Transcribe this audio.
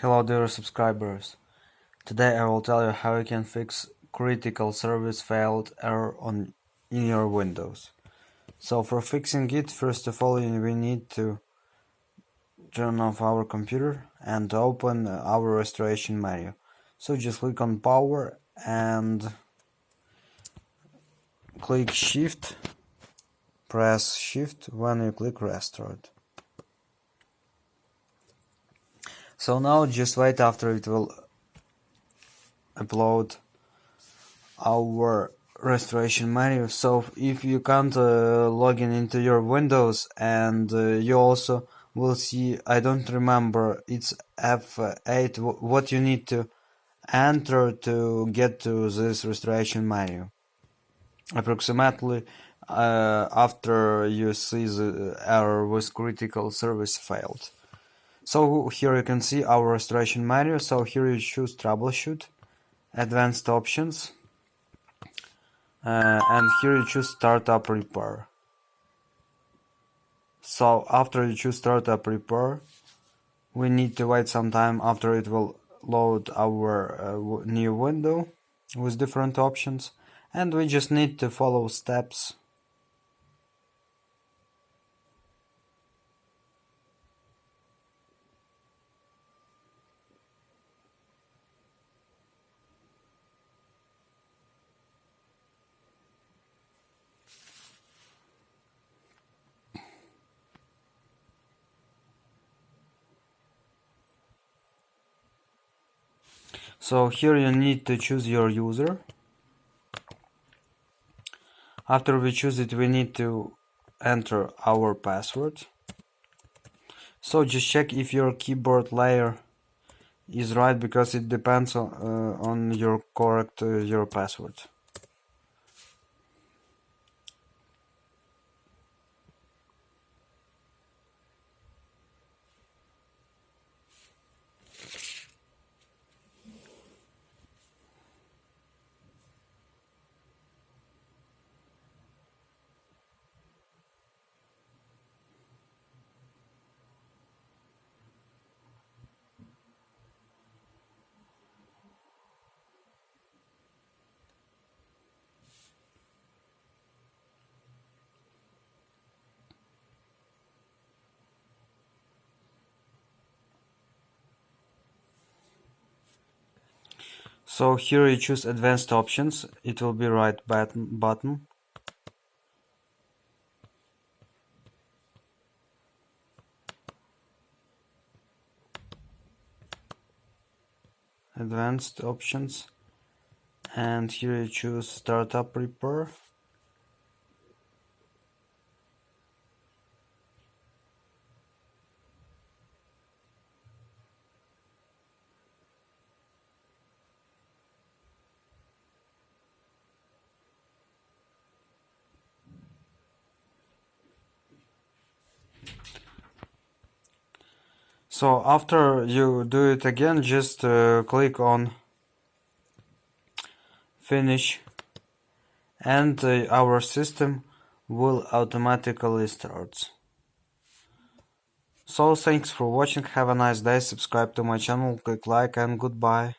Hello dear subscribers, today I will tell you how you can fix critical service failed error in your Windows. So for fixing it, first of all we need to turn off our computer and open our restoration menu. So just click on power and click shift, press shift when you click restore. So now just wait after it will upload our restoration menu. So if you can't log in into your Windows, and you also will see, I don't remember, it's F8, what you need to enter to get to this restoration menu approximately after you see the error with critical service failed. So here you can see our restoration menu. So here you choose troubleshoot, advanced options, and here you choose startup repair. So after you choose startup repair, we need to wait some time after it will load our new window with different options, and we just need to follow steps. So here you need to choose your user. After we choose it, we need to enter our password. So just check if your keyboard layer is right, because it depends on your correct your password. So here you choose advanced options, it will be right button. Advanced options, and here you choose startup repair. So after you do it again, just click on finish, and our system will automatically start. So thanks for watching, have a nice day, subscribe to my channel, click like, and goodbye.